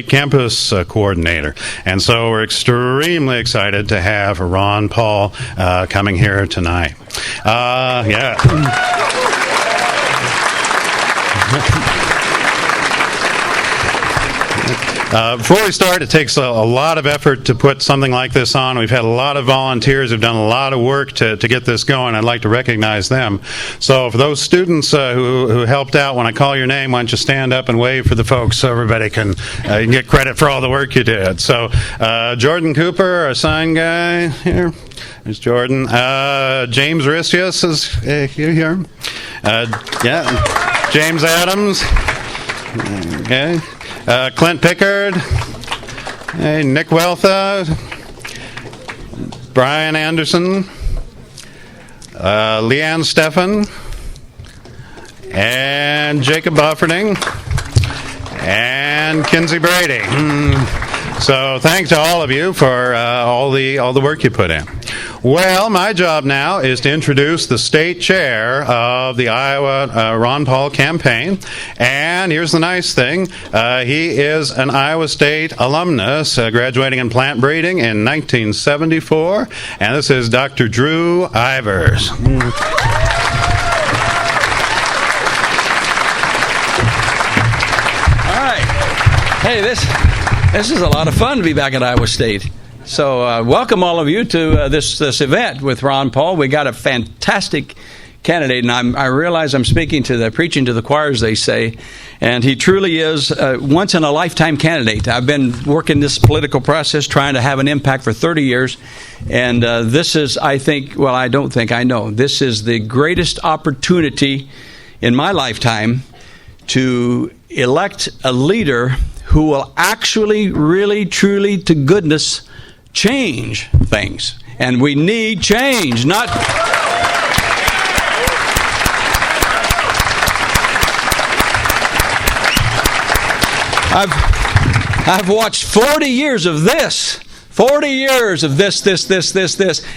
campus coordinator. And so we're extremely excited to have Ron Paul coming here tonight. Before we start, it takes a lot of effort to put something like this on. We've had a lot of volunteers who've done a lot of work to get this going. I'd like to recognize them. So for those students who helped out, when I call your name, why don't you stand up and wave for the folks so everybody can get credit for all the work you did. So Jordan Cooper, our sign guy here. There's Jordan. James Ristius is here. James Adams. Okay. Clint Pickard, Nick Weltha, Brian Anderson, Leanne Steffen, and Jacob Bufferding, and Kinsey Brady. So thanks to all of you for all the work you put in. Well, my job now is to introduce the state chair of the Iowa Ron Paul campaign. And here's the nice thing. He is an Iowa State alumnus, graduating in plant breeding in 1974. And this is Dr. Drew Ivers. All right. Hey, this is a lot of fun to be back at Iowa State. So welcome all of you to this event with Ron Paul. We got a fantastic candidate, and I realize I'm preaching to the choir, as they say, and he truly is a once-in-a-lifetime candidate. I've been working this political process, trying to have an impact for 30 years, and this is, I know, this is the greatest opportunity in my lifetime to elect a leader who will actually, really, truly, to goodness, change things. And we need change, not... I've watched 40 years of this. 40 years of this,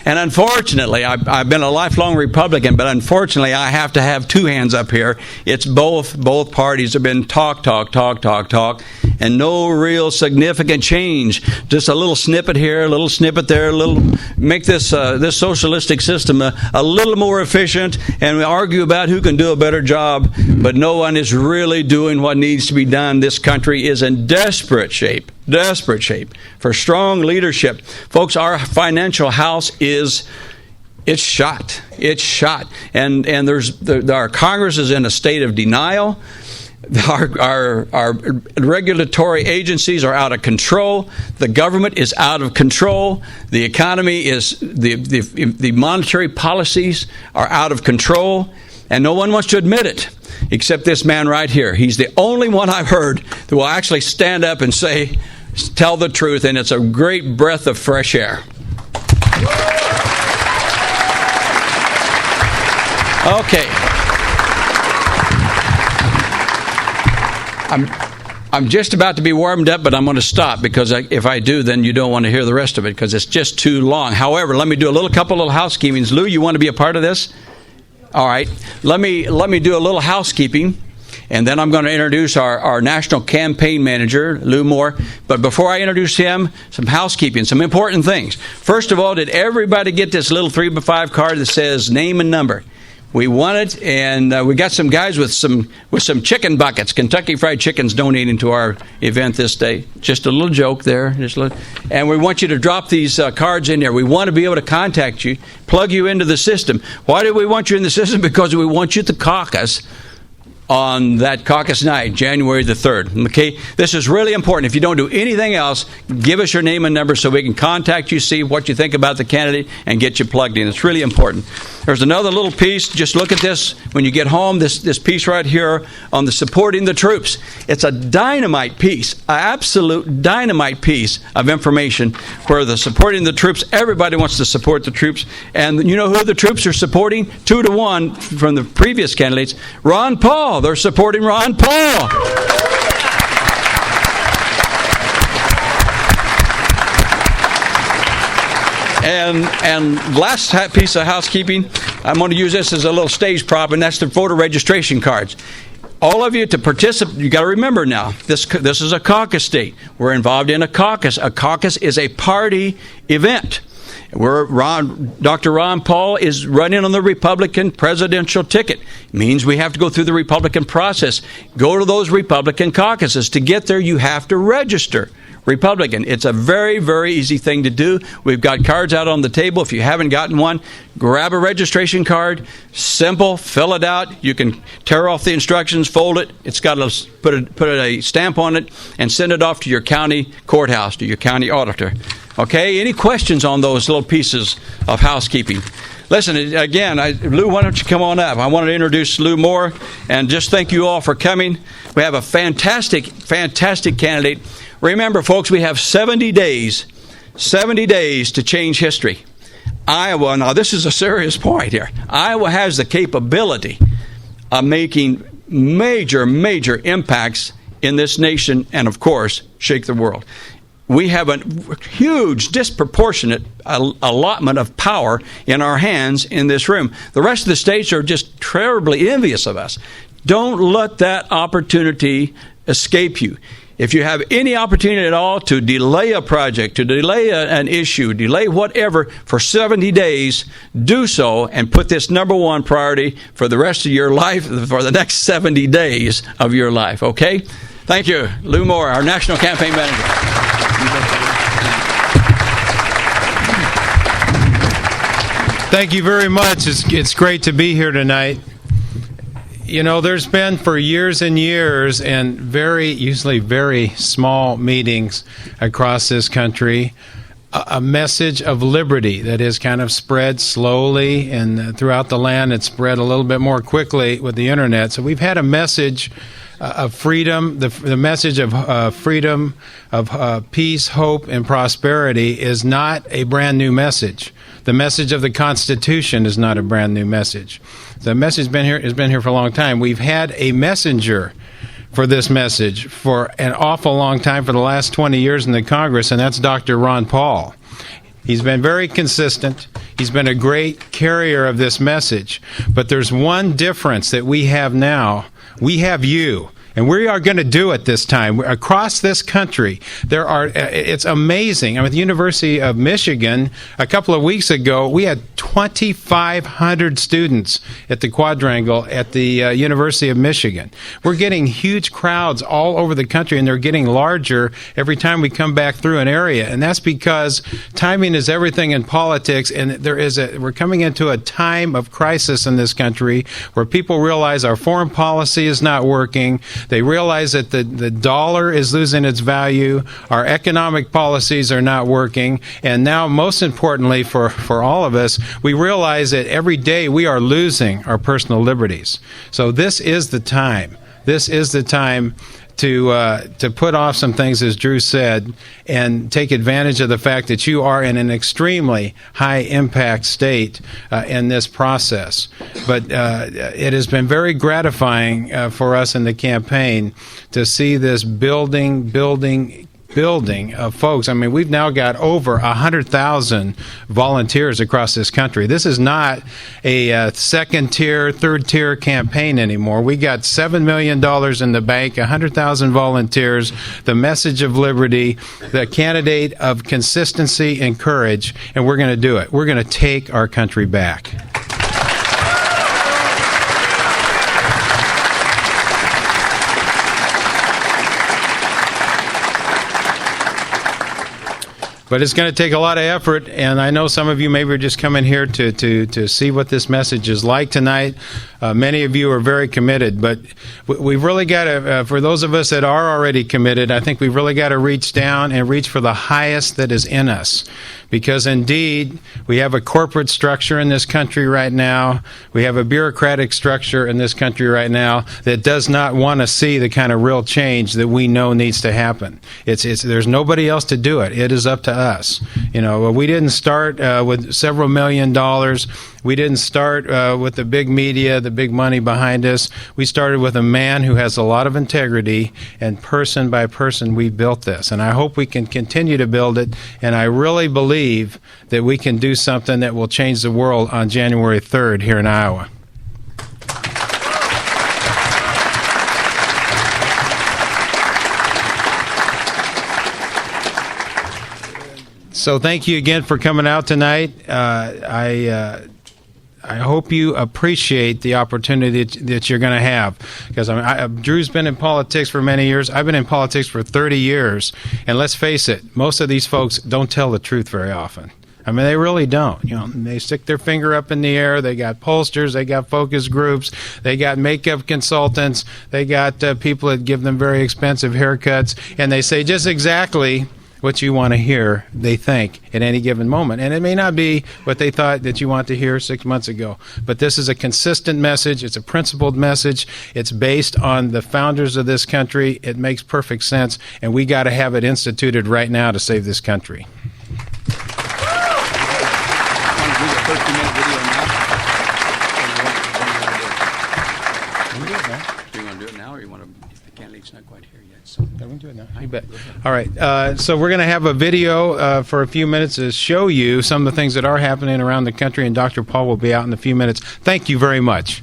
and unfortunately, I've been a lifelong Republican, but unfortunately, I have to have two hands up here. It's both parties have been talk, and no real significant change. Just a little snippet here, a little snippet there, make this socialistic system a little more efficient, and we argue about who can do a better job, but no one is really doing what needs to be done. This country is in desperate shape for strong leadership. Folks, our financial house it's shot. And our Congress is in a state of denial. Our regulatory agencies are out of control. The government is out of control. The economy is, the monetary policies are out of control. And no one wants to admit it, except this man right here. He's the only one I've heard that will actually stand up and tell the truth, and it's a great breath of fresh air. Okay. I'm just about to be warmed up, but I'm going to stop because if I do, then you don't want to hear the rest of it because it's just too long. However, let me do a couple little housekeepings. Lou, you want to be a part of this? All right. Let me do a little housekeeping. And then I'm going to introduce our national campaign manager, Lou Moore. But before I introduce him, some housekeeping, some important things. First of all, did everybody get this little 3x5 card that says name and number? We won it, and we got some guys with some chicken buckets, Kentucky Fried Chickens, donating to our event this day. Just a little joke there. And we want you to drop these cards in there. We want to be able to contact you, plug you into the system. Why do we want you in the system? Because we want you to caucus on that caucus night, January the 3rd. Okay, this is really important. If you don't do anything else, give us your name and number so we can contact you, see what you think about the candidate, and get you plugged in. It's really important. There's another little piece. Just look at this when you get home. This piece right here on the supporting the troops. It's a dynamite piece, an absolute dynamite piece of information where the supporting the troops. Everybody wants to support the troops, and you know who the troops are supporting? 2-1 from the previous candidates. Ron Paul. They're supporting Ron Paul. And last piece of housekeeping, I'm going to use this as a little stage prop, and that's the voter registration cards. all of you to participate. You got to remember now, this is a caucus state. We're involved in a caucus. A caucus is a party event. Dr. Ron Paul is running on the Republican presidential ticket. It means we have to go through the Republican process. Go to those Republican caucuses. To get there, you have to register Republican. It's a very, very easy thing to do. We've got cards out on the table. If you haven't gotten one, grab a registration card. Simple. Fill it out. You can tear off the instructions, fold it. It's got to put a stamp on it and send it off to your county courthouse, to your county auditor. Okay, any questions on those little pieces of housekeeping? Listen, again, Lou, why don't you come on up? I want to introduce Lou Moore, and just thank you all for coming. We have a fantastic, fantastic candidate. Remember, folks, we have 70 days to change history. Iowa, now this is a serious point here. Iowa has the capability of making major, major impacts in this nation and, of course, shake the world. We have a huge, disproportionate allotment of power in our hands in this room. The rest of the states are just terribly envious of us. Don't let that opportunity escape you. If you have any opportunity at all to delay a project, to delay an issue, delay whatever for 70 days, do so and put this number one priority for the rest of your life, for the next 70 days of your life, okay? Thank you. Lou Moore, our National Campaign Manager. Thank you very much. It's great to be here tonight. You know, there's been for years and years, and usually very small meetings across this country, a message of liberty that has kind of spread slowly, and throughout the land it's spread a little bit more quickly with the internet. So we've had a message of freedom. The message of freedom, of peace, hope, and prosperity is not a brand new message. The message of the Constitution is not a brand new message. The message has been here for a long time. We've had a messenger for this message for an awful long time, for the last 20 years in the Congress, and that's Dr. Ron Paul. He's been very consistent. He's been a great carrier of this message. But there's one difference that we have now. We have you. And we are going to do it this time. Across this country, it's amazing. I mean, at the University of Michigan, a couple of weeks ago, we had 2,500 students at the Quadrangle at the University of Michigan. We're getting huge crowds all over the country, and they're getting larger every time we come back through an area. And that's because timing is everything in politics, and we're coming into a time of crisis in this country where people realize our foreign policy is not working. They realize that the dollar is losing its value. Our economic policies are not working. And now, most importantly for all of us, we realize that every day we are losing our personal liberties. So this is the time. This is the time to put off some things, as Drew said, and take advantage of the fact that you are in an extremely high-impact state in this process. But it has been very gratifying for us in the campaign to see this building of folks. I mean, we've now got over 100,000 volunteers across this country. This is not a second-tier, third-tier campaign anymore. We got $7 million in the bank, 100,000 volunteers, the message of liberty, the candidate of consistency and courage, and we're going to do it. We're going to take our country back. But it's going to take a lot of effort, and I know some of you maybe are just coming here to see what this message is like tonight. Many of you are very committed, but we've really got to, for those of us that are already committed, I think we've really got to reach down and reach for the highest that is in us. Because indeed, we have a corporate structure in this country right now. We have a bureaucratic structure in this country right now that does not want to see the kind of real change that we know needs to happen. There's nobody else to do it. It is up to us. You know, we didn't start with several $1 million. We didn't start with the big media, the big money behind us. We started with a man who has a lot of integrity, and person by person we built this. And I hope we can continue to build it, and I really believe that we can do something that will change the world on January 3rd here in Iowa. So thank you again for coming out tonight. I hope you appreciate the opportunity that you're going to have, because Drew's been in politics for many years. I've been in politics for 30 years, and let's face it, most of these folks don't tell the truth very often. I mean, they really don't. You know, they stick their finger up in the air. They got pollsters. They got focus groups. They got makeup consultants. They got people that give them very expensive haircuts, and they say just exactly what you want to hear, they think, at any given moment. And it may not be what they thought that you want to hear 6 months ago. But this is a consistent message. It's a principled message. It's based on the founders of this country. It makes perfect sense. And we got to have it instituted right now to save this country. Yeah, we can do it now. You bet. All right. So we're going to have a video for a few minutes to show you some of the things that are happening around the country, and Dr. Paul will be out in a few minutes. Thank you very much.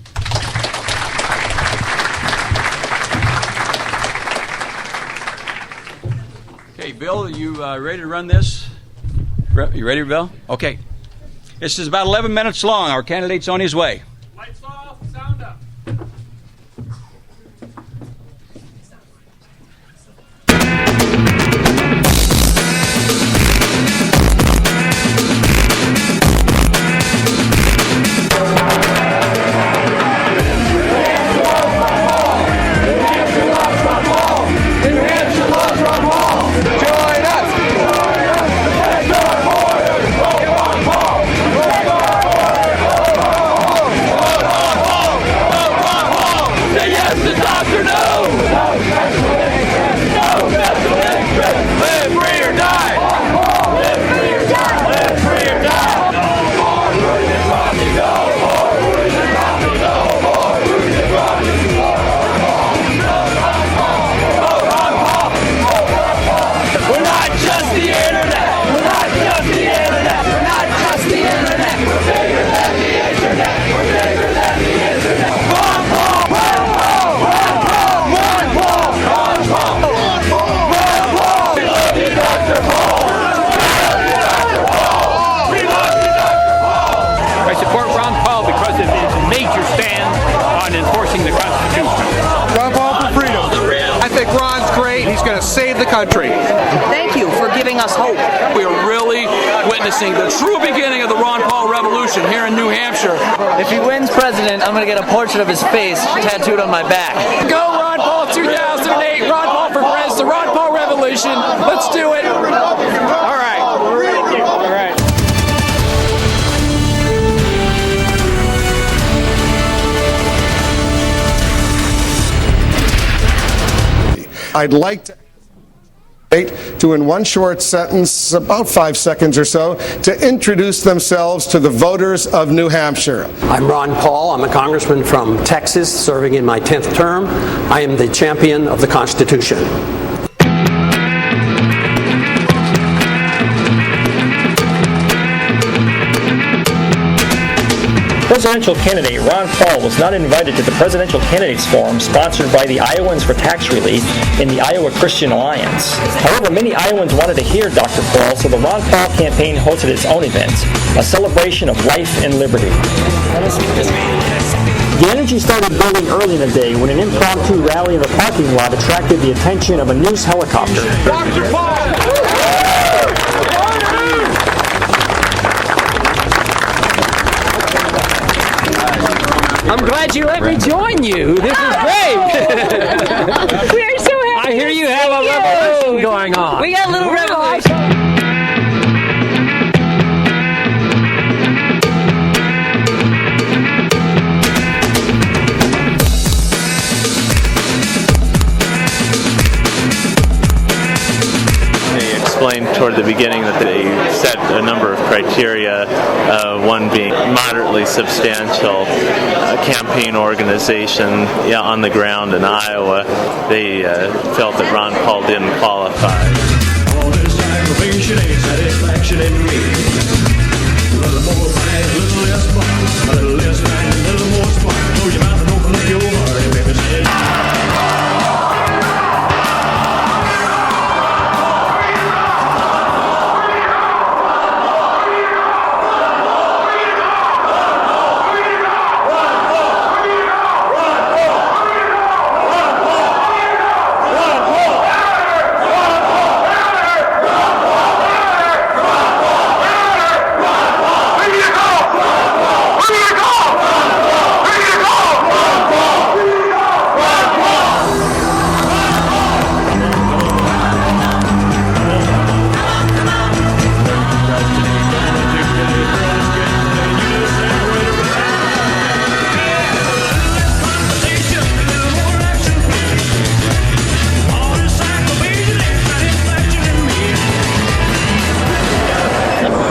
Okay, Bill, are you ready to run this? You ready, Bill? Okay. This is about 11 minutes long. Our candidate's on his way. Lights off, sound up. Save the country. Thank you for giving us hope. We are really witnessing the true beginning of the Ron Paul revolution here in New Hampshire. If he wins president, I'm going to get a portrait of his face tattooed on my back. Go Ron Paul 2008, Ron Paul for president, the Ron Paul revolution. Let's do it. All right. All right. I'd like to, in one short sentence, about 5 seconds or so, to introduce themselves to the voters of New Hampshire. I'm Ron Paul. I'm a congressman from Texas, serving in my 10th term. I am the champion of the Constitution. Presidential candidate Ron Paul was not invited to the Presidential Candidates Forum sponsored by the Iowans for Tax Relief and the Iowa Christian Alliance. However, many Iowans wanted to hear Dr. Paul, so the Ron Paul campaign hosted its own event, a celebration of life and liberty. The energy started building early in the day when an impromptu rally in the parking lot attracted the attention of a news helicopter. Dr. Paul! I'm glad you let me join you. This is great. We are so happy. I hear you have a revolution going on. We got a little revolution. Explained toward the beginning that they set a number of criteria, one being moderately substantial campaign organization on the ground in Iowa. They felt that Ron Paul didn't qualify. All this aggravation ain't satisfaction in me. A little more fight, a little less fight, a little less fight, a little more spark. Close your mouth and open up your heart and baby say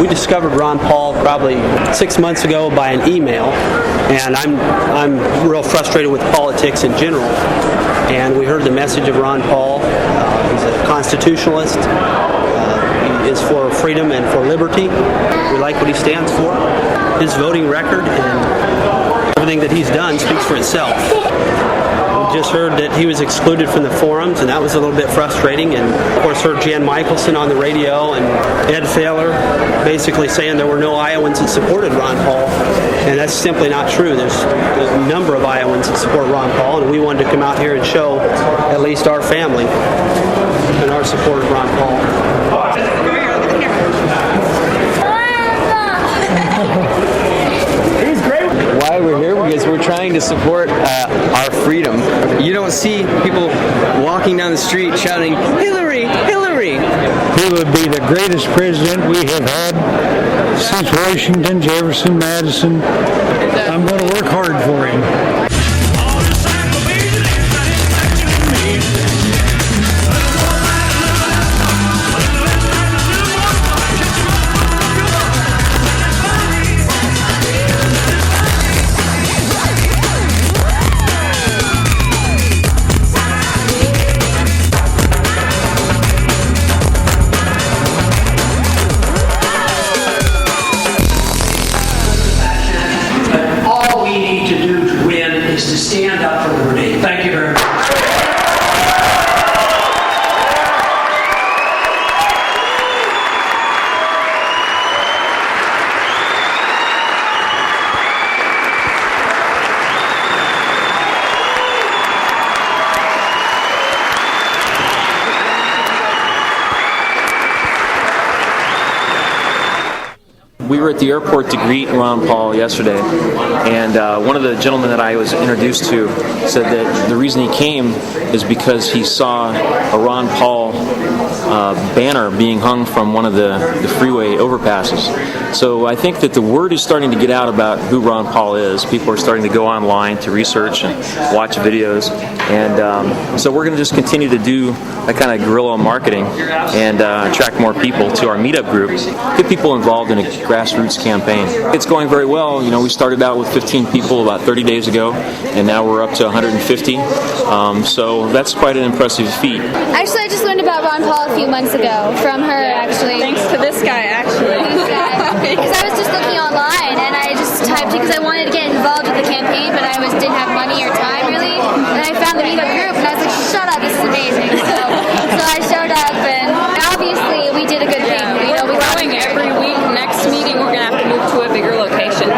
We discovered Ron Paul probably 6 months ago by an email, and I'm real frustrated with politics in general. And we heard the message of Ron Paul. He's a constitutionalist. He is for freedom and for liberty. We like what he stands for. His voting record and everything that he's done speaks for itself. We just heard that he was excluded from the forums, and that was a little bit frustrating. And of course heard Jan Michelson on the radio and Ed Thaler basically saying there were no Iowans that supported Ron Paul. And that's simply not true. There's a number of Iowans that support Ron Paul, and we wanted to come out here and show at least our family and our support of Ron Paul. Why we're here? Because we're trying to support our freedom. You don't see people walking down the street shouting, "Hillary, Hillary!" He would be the greatest president we have had since Washington, Jefferson, Madison. I'm going to work hard for him. To stand up for liberty. Thank you very much. We were at the airport to greet Ron Paul yesterday, and one of the gentlemen that I was introduced to said that the reason he came is because he saw a Ron Paul banner being hung from one of the freeway overpasses. So I think that the word is starting to get out about who Ron Paul is. People are starting to go online to research and watch videos, and so we're going to just continue to do that kind of guerrilla marketing and attract more people to our meetup group, get people involved in a grassroots campaign. It's going very well. You know, we started out with 15 people about 30 days ago, and now we're up to 150. So that's quite an impressive feat. Actually, I just learned about Ron Paul a few months ago from her, actually. Thanks to this guy, actually. Because I was just looking online, and I just typed it because I wanted to get involved with the campaign, but I didn't have money or time, really. And I found the meetup group, and I was like, shut up, this is amazing. So I showed up, and obviously we did a good thing. You know, we're growing every week. Next meeting, we're going to have to move to a bigger location.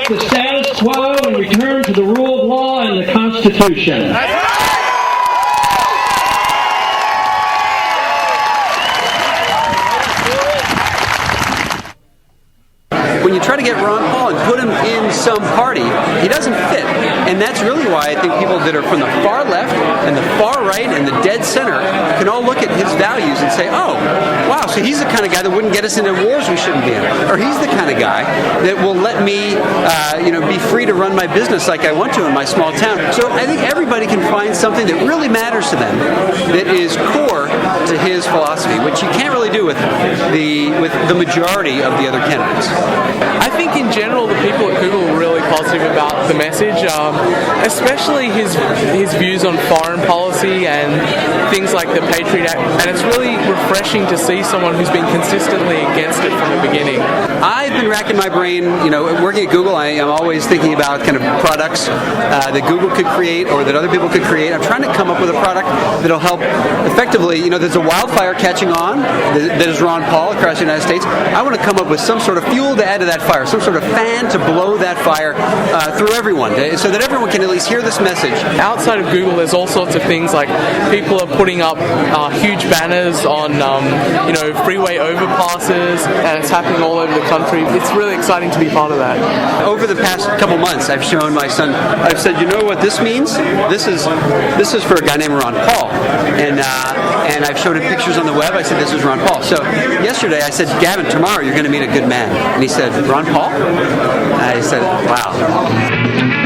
The status quo and return to the rule of law and the Constitution. When you try to get Ron Paul and put him in some party, he doesn't fit. And that's really why I think people that are from the far left and the far right and the dead center can all look at his values and say, oh, wow, so he's the kind of guy that wouldn't get us into wars we shouldn't be in. Or he's the kind of guy that will let me be free to run my business like I want to in my small town. So I think everybody can find something that really matters to them that is core to his philosophy, which you can't really do with the majority of the other candidates. I think in general the people at Google are really positive about the message, especially his views on foreign policy and things like the Patriot Act, and it's really refreshing to see someone who's been consistently against it from the beginning. I've been racking my brain, working at Google, I am always thinking about kind of products that Google could create or that other people could create. I'm trying to come up with a product that'll help effectively, there's a wildfire catching on that is Ron Paul across the United States. I want to come up with some sort of fuel to add to that fire, some sort of fan to blow that fire through everyone, so that everyone can at least hear this message. Outside of Google, there's all sorts of things like people are putting up huge banners on, freeway overpasses, and it's happening all over the country. It's really exciting to be part of that. Over the past couple months, I've shown my son. I've said, you know what this means? This is for a guy named Ron Paul, and I've showed him pictures on the web. I said, this is Ron Paul. So yesterday, I said, Gavin, tomorrow you're going to meet a good man, and he said, Ron Paul? I said, wow.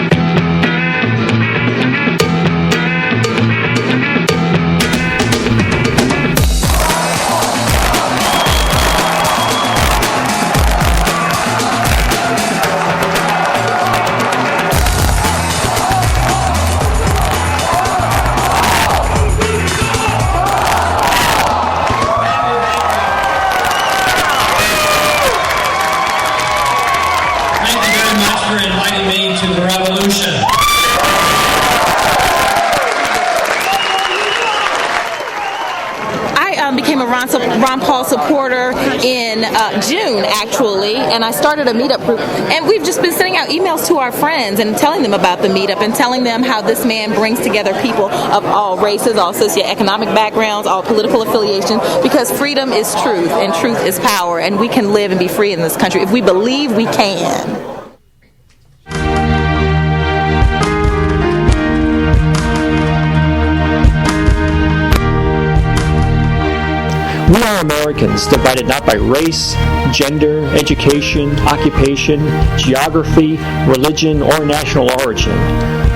Ron Paul supporter in June, actually, and I started a meetup group, and we've just been sending out emails to our friends and telling them about the meetup and telling them how this man brings together people of all races, all socioeconomic backgrounds, all political affiliations, because freedom is truth and truth is power, and we can live and be free in this country if we believe we can. We are Americans, divided not by race, gender, education, occupation, geography, religion, or national origin,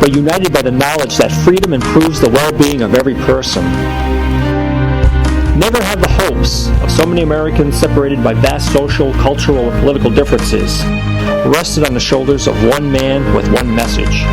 but united by the knowledge that freedom improves the well-being of every person. Never have the hopes of so many Americans separated by vast social, cultural, and political differences rested on the shoulders of one man with one message.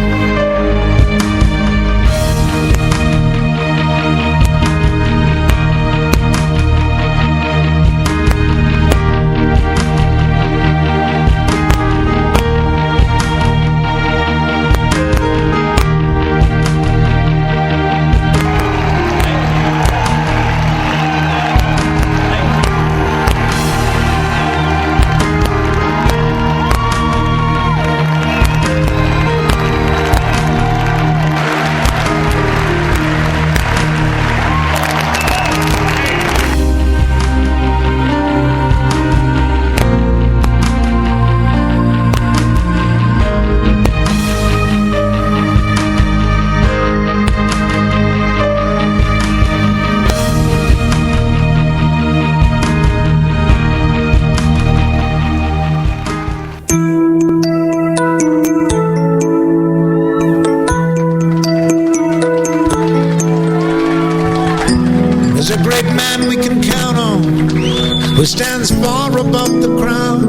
Who stands far above the crowd,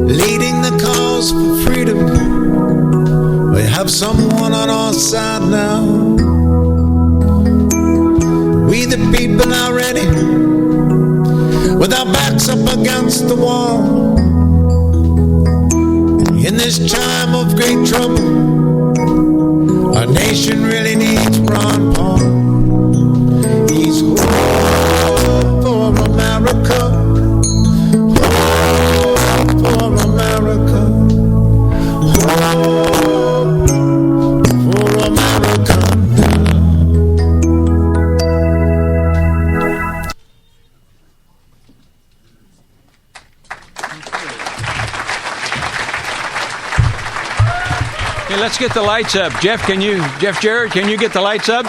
leading the cause for freedom. We have someone on our side now. We the people are ready, with our backs up against the wall. In this time of great trouble, our nation really needs Ron Paul. He's hope for America, hope for America, hope for America. Okay, let's get the lights up. Jeff Jarrett, can you get the lights up?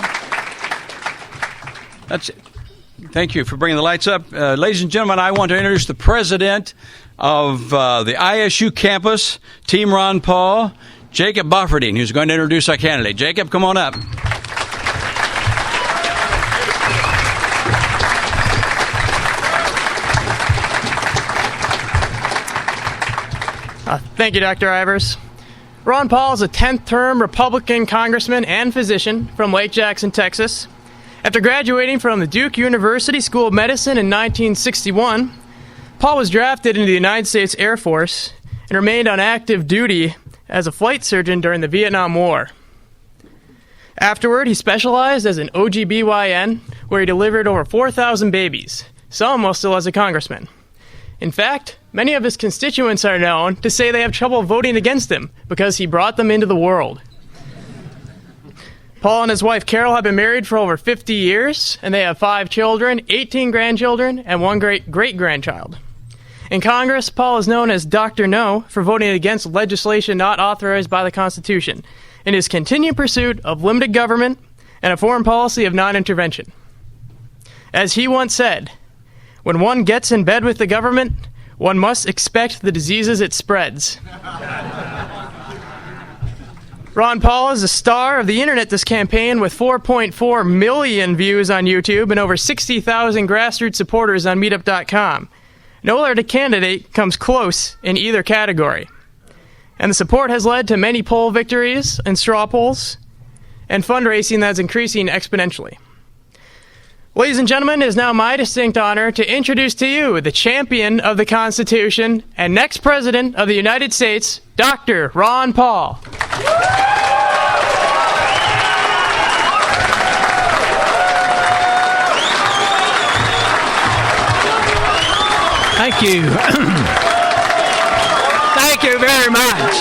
Thank you for bringing the lights up. Ladies and gentlemen, I want to introduce the president of the ISU campus, Team Ron Paul, Jacob Bofferdine, who's going to introduce our candidate. Jacob, come on up. Thank you, Dr. Ivers. Ron Paul is a 10th-term Republican congressman and physician from Lake Jackson, Texas. After graduating from the Duke University School of Medicine in 1961, Paul was drafted into the United States Air Force and remained on active duty as a flight surgeon during the Vietnam War. Afterward, he specialized as an OGBYN, where he delivered over 4,000 babies, some while still as a congressman. In fact, many of his constituents are known to say they have trouble voting against him because he brought them into the world. Paul and his wife Carol have been married for over 50 years, and they have 5 children, 18 grandchildren, and 1 great-grandchild. In Congress, Paul is known as Dr. No for voting against legislation not authorized by the Constitution in his continued pursuit of limited government and a foreign policy of non-intervention. As he once said, "When one gets in bed with the government, one must expect the diseases it spreads." Ron Paul is a star of the internet this campaign with 4.4 million views on YouTube and over 60,000 grassroots supporters on Meetup.com. No other candidate comes close in either category. And the support has led to many poll victories and straw polls and fundraising that's increasing exponentially. Ladies and gentlemen, it is now my distinct honor to introduce to you the champion of the Constitution and next President of the United States, Dr. Ron Paul. Thank you. Thank you very much.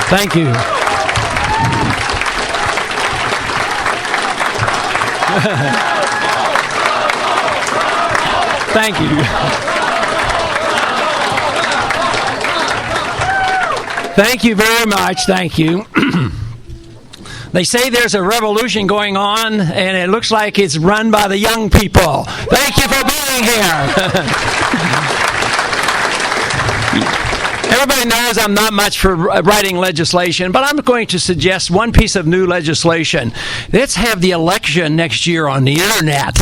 Thank you. Thank you. Thank you very much. Thank you. They say there's a revolution going on, and it looks like it's run by the young people. Thank you for being here. Everybody knows I'm not much for writing legislation, but I'm going to suggest one piece of new legislation. Let's have the election next year on the internet.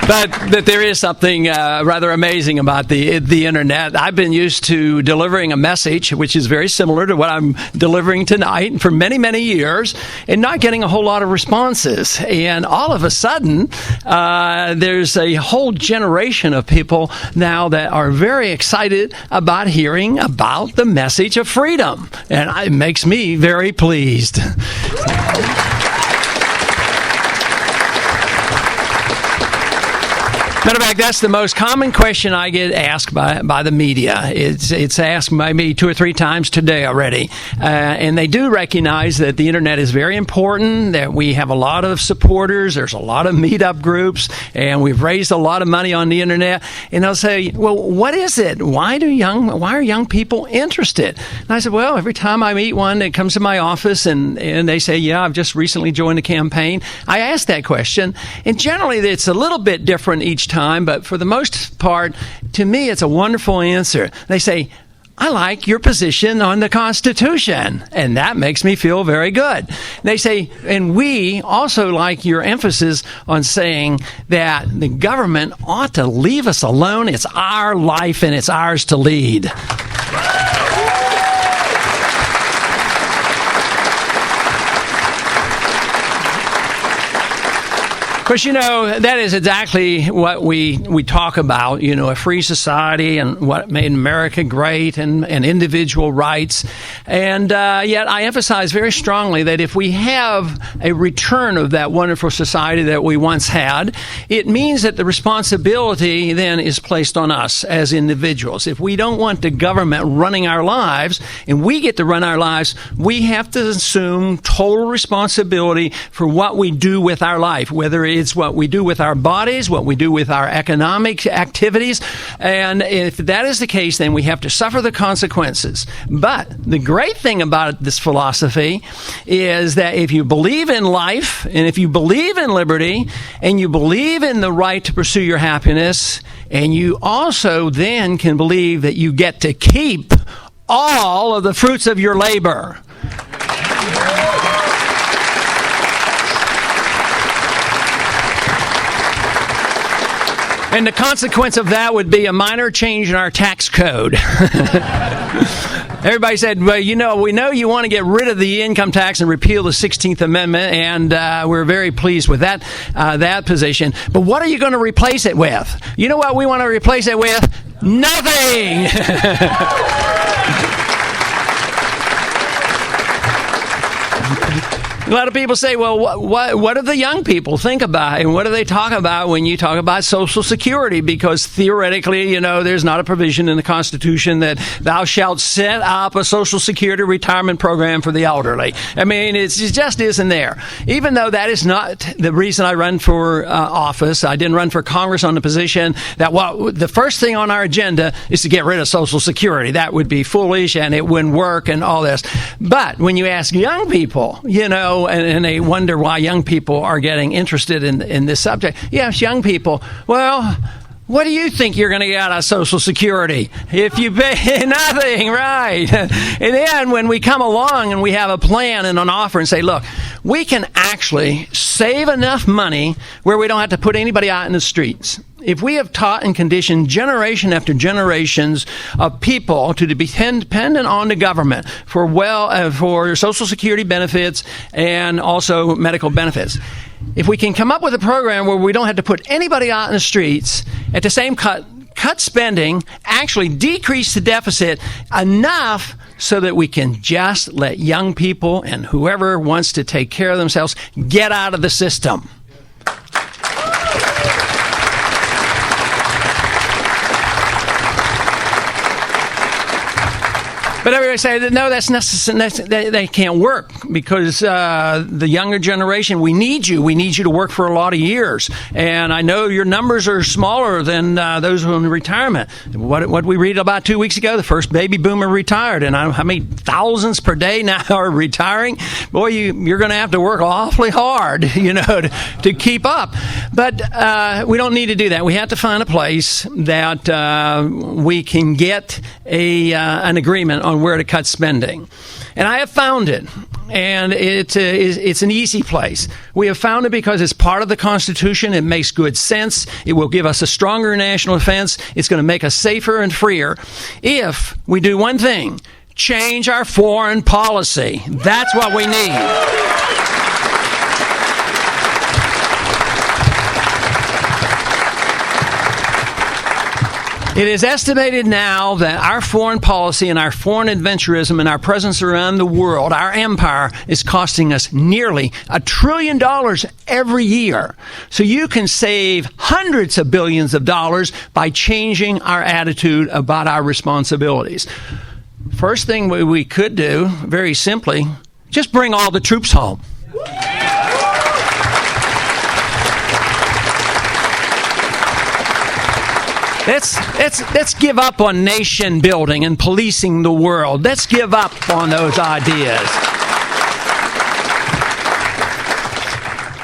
But there is something rather amazing about the internet. I've been used to delivering a message, which is very similar to what I'm delivering tonight for many, many years, and not getting a whole lot of responses. And all of a sudden, there's a whole generation of people now that are very excited about hearing about the message of freedom. And it makes me very pleased. Matter of fact, that's the most common question I get asked by the media. It's asked by me 2 or 3 times today already. And they do recognize that the internet is very important, that we have a lot of supporters, there's a lot of meetup groups, and we've raised a lot of money on the internet. And they'll say, well, what is it? Why are young people interested? And I said, well, every time I meet one that comes to my office and they say, yeah, I've just recently joined the campaign, I ask that question. And generally, it's a little bit different each time, but for the most part, to me, it's a wonderful answer. They say, I like your position on the Constitution, and that makes me feel very good. They say, and we also like your emphasis on saying that the government ought to leave us alone. It's our life, and it's ours to lead. Of course, that is exactly what we talk about, a free society and what made America great and individual rights. And yet I emphasize very strongly that if we have a return of that wonderful society that we once had, it means that the responsibility then is placed on us as individuals. If we don't want the government running our lives and we get to run our lives, we have to assume total responsibility for what we do with our life, whether it's what we do with our bodies, what we do with our economic activities. And if that is the case, then we have to suffer the consequences. But the great thing about this philosophy is that if you believe in life, and if you believe in liberty, and you believe in the right to pursue your happiness, and you also then can believe that you get to keep all of the fruits of your labor. And the consequence of that would be a minor change in our tax code. Everybody said, well, we know you want to get rid of the income tax and repeal the 16th Amendment, and we're very pleased with that position. But what are you going to replace it with? You know what we want to replace it with? Nothing! A lot of people say, well, what do the young people think about, and what do they talk about when you talk about Social Security? Because theoretically, there's not a provision in the Constitution that thou shalt set up a Social Security retirement program for the elderly. I mean, it just isn't there. Even though that is not the reason I run for office, I didn't run for Congress on the position that, the first thing on our agenda is to get rid of Social Security. That would be foolish, and it wouldn't work, and all this. But when you ask young people, and they wonder why young people are getting interested in this subject. Yes, young people. Well, what do you think you're going to get out of Social Security if you pay nothing, right? And then when we come along and we have a plan and an offer and say, look, we can actually save enough money where we don't have to put anybody out in the streets. If we have taught and conditioned generation after generations of people to be dependent on the government for Social Security benefits and also medical benefits, if we can come up with a program where we don't have to put anybody out in the streets, at the same cut spending, actually decrease the deficit enough so that we can just let young people and whoever wants to take care of themselves get out of the system. But everybody say that no, that's necessary. They can't work because the younger generation. We need you. We need you to work for a lot of years. And I know your numbers are smaller than those who are in retirement. What we read about 2 weeks ago, the first baby boomer retired, and how many thousands per day now are retiring? Boy, you're going to have to work awfully hard, to keep up. But we don't need to do that. We have to find a place that we can get an agreement on where to cut spending. And I have found it, and it's an easy place. We have found it because it's part of the Constitution. It makes good sense. It will give us a stronger national defense. It's going to make us safer and freer if we do one thing: change our foreign policy. That's what we need. It is estimated now that our foreign policy and our foreign adventurism and our presence around the world, our empire, is costing us nearly $1 trillion every year. So you can save hundreds of billions of dollars by changing our attitude about our responsibilities. First thing we could do, very simply, just bring all the troops home. Let's give up on nation building and policing the world. Let's give up on those ideas.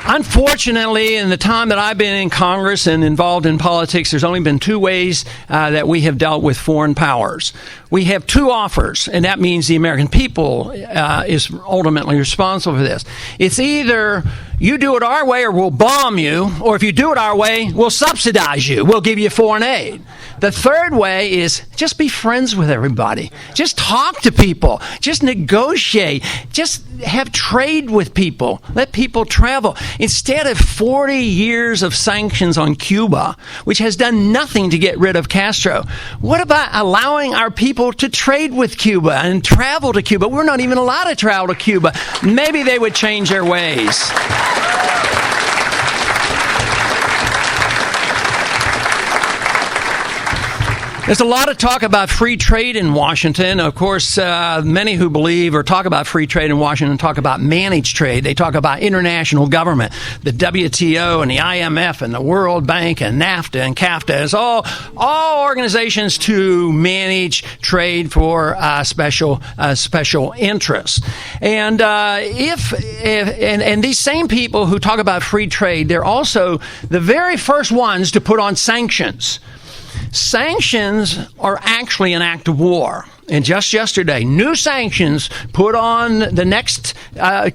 Unfortunately, in the time that I've been in Congress and involved in politics, there's only been two ways that we have dealt with foreign powers. We have two offers, and that means the American people is ultimately responsible for this. It's either you do it our way or we'll bomb you, or if you do it our way, we'll subsidize you. We'll give you foreign aid. The third way is just be friends with everybody. Just talk to people. Just negotiate. Just have trade with people. Let people travel. Instead of 40 years of sanctions on Cuba, which has done nothing to get rid of Castro, what about allowing our people to trade with Cuba and travel to Cuba? We're not even allowed to travel to Cuba. Maybe they would change their ways. There's a lot of talk about free trade in Washington. Of course, many who believe or talk about free trade in Washington talk about managed trade. They talk about international government, the WTO and the IMF and the World Bank and NAFTA and CAFTA. It's all organizations to manage trade for special interests. And and these same people who talk about free trade, they're also the very first ones to put on sanctions. Sanctions are actually an act of war. And just yesterday, new sanctions put on the next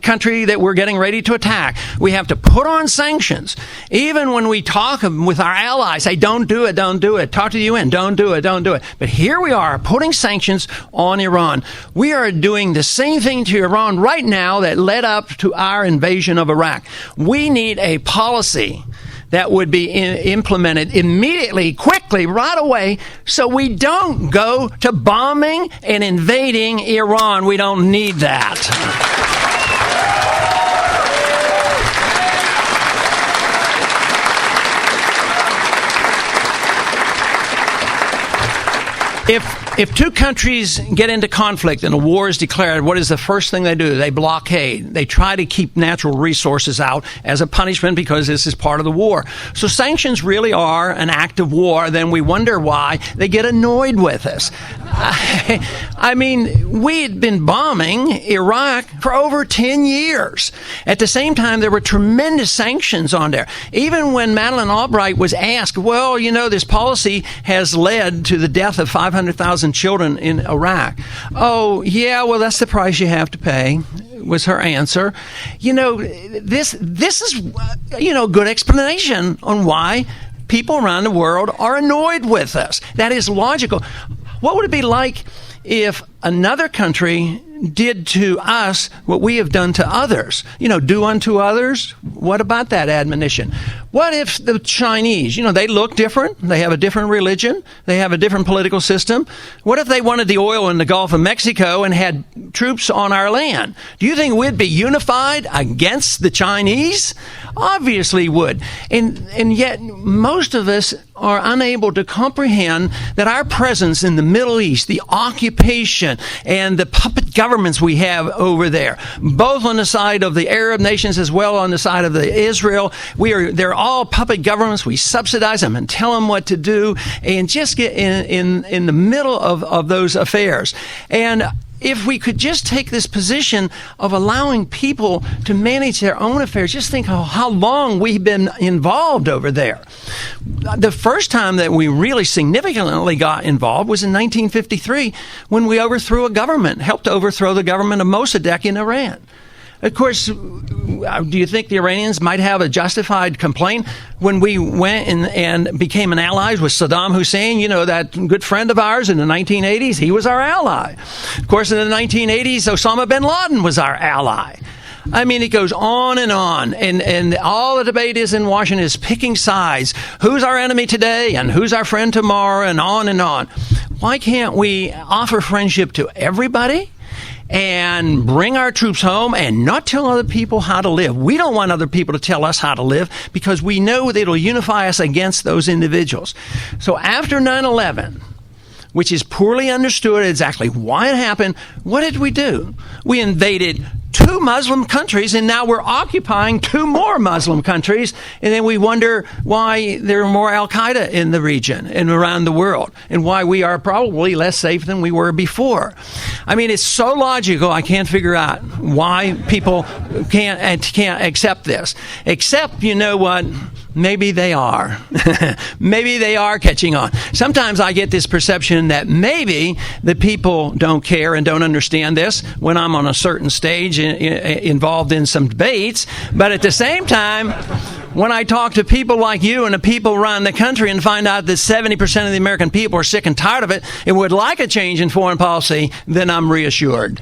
country that we're getting ready to attack. We have to put on sanctions. Even when we talk with our allies, say, don't do it, don't do it. Talk to the UN, don't do it, don't do it. But here we are putting sanctions on Iran. We are doing the same thing to Iran right now that led up to our invasion of Iraq. We need a policy that would be implemented immediately, quickly, right away, so we don't go to bombing and invading Iran. We don't need that. If two countries get into conflict and a war is declared, what is the first thing they do? They blockade. They try to keep natural resources out as a punishment because this is part of the war. So sanctions really are an act of war. Then we wonder why they get annoyed with us. I mean, we had been bombing Iraq for over 10 years. At the same time, there were tremendous sanctions on there. Even when Madeleine Albright was asked, well, you know, this policy has led to the death of 500,000 children in Iraq. Oh, yeah, well, that's the price you have to pay, was her answer. You know, this is, you know, good explanation on why people around the world are annoyed with us. That is logical. What would it be like if another country did to us what we have done to others? You know, do unto others. What about that admonition? What if the Chinese, you know, they look different, they have a different religion, they have a different political system. What if they wanted the oil in the Gulf of Mexico and had troops on our land? Do you think we'd be unified against the Chinese? Obviously would. And yet most of us are unable to comprehend that our presence in the Middle East, the occupation and the puppet governments we have over there, both on the side of the Arab nations as well on the side of the Israel, they're all puppet governments. We subsidize them and tell them what to do and just get in the middle of those affairs. And if we could just take this position of allowing people to manage their own affairs, just think how long we've been involved over there. The first time that we really significantly got involved was in 1953 when we overthrew a government, helped to overthrow the government of Mossadegh in Iran. Of course, do you think the Iranians might have a justified complaint when we went and became an ally with Saddam Hussein? You know, that good friend of ours in the 1980s, he was our ally. Of course, in the 1980s, Osama bin Laden was our ally. I mean, it goes on, and all the debate is in Washington is picking sides. Who's our enemy today and who's our friend tomorrow, and on and on. Why can't we offer friendship to everybody and bring our troops home and not tell other people how to live? We don't want other people to tell us how to live because we know that it'll unify us against those individuals. So after 9/11, which is poorly understood exactly why it happened, what did we do? We invaded 2 Muslim countries, and now we're occupying 2 more Muslim countries, and then we wonder why there are more Al-Qaeda in the region and around the world, and why we are probably less safe than we were before. I mean, it's so logical, I can't figure out why people can't accept this. Except, you know what? Maybe they are. Maybe they are catching on. Sometimes I get this perception that maybe the people don't care and don't understand this when I'm on a certain stage involved in some debates. But at the same time, when I talk to people like you and the people around the country and find out that 70% of the American people are sick and tired of it and would like a change in foreign policy, then I'm reassured.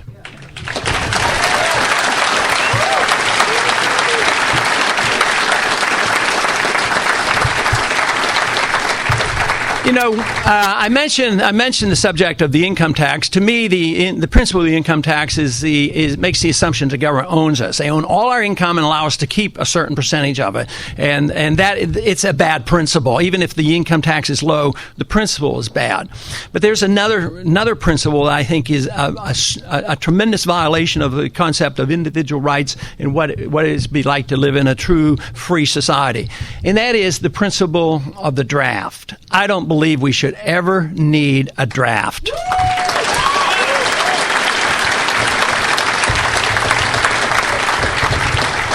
You know, I mentioned the subject of the income tax. To me, the principle of the income tax makes the assumption the government owns us. They own all our income and allow us to keep a certain percentage of it, and that it's a bad principle. Even if the income tax is low, the principle is bad. But there's another principle that I think is a tremendous violation of the concept of individual rights and what it is be like to live in a true free society, and that is the principle of the draft. I don't believe we should ever need a draft.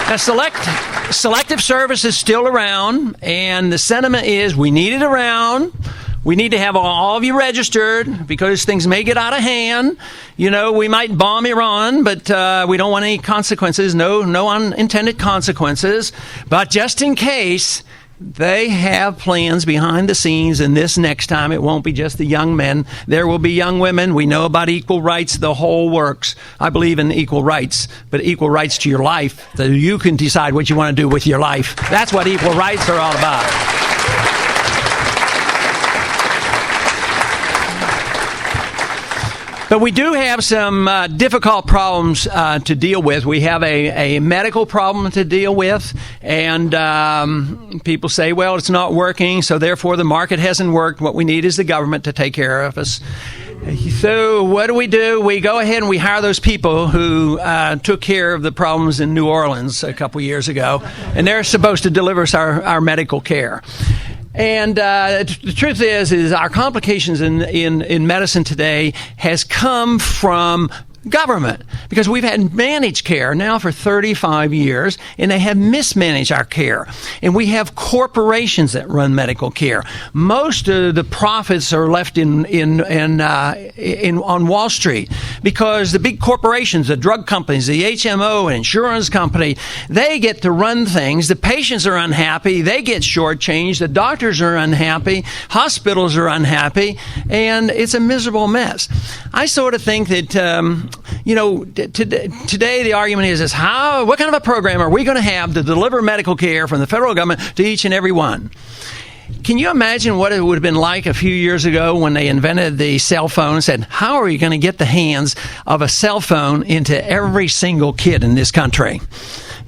Now, selective service is still around, and the sentiment is we need it around. We need to have all of you registered because things may get out of hand. You know, we might bomb Iran, but we don't want any consequences, no unintended consequences. But just in case, they have plans behind the scenes, and this next time it won't be just the young men. There will be young women. We know about equal rights, the whole works. I believe in equal rights, but equal rights to your life, that you can decide what you want to do with your life. That's what equal rights are all about. But we do have some difficult problems to deal with. We have a medical problem to deal with, and people say, well, it's not working, so therefore the market hasn't worked. What we need is the government to take care of us. So what do? We go ahead and we hire those people who took care of the problems in New Orleans a couple years ago, and they're supposed to deliver us our medical care. And the truth is our complications in medicine today has come from government, because we've had managed care now for 35 years, and they have mismanaged our care. And we have corporations that run medical care. Most of the profits are left on Wall Street, because the big corporations, the drug companies, the HMO and insurance company, they get to run things. The patients are unhappy. They get shortchanged. The doctors are unhappy. Hospitals are unhappy. And it's a miserable mess. I sort of think that today the argument is what kind of a program are we going to have to deliver medical care from the federal government to each and every one? Can you imagine what it would have been like a few years ago when they invented the cell phone and said, how are you going to get the hands of a cell phone into every single kid in this country?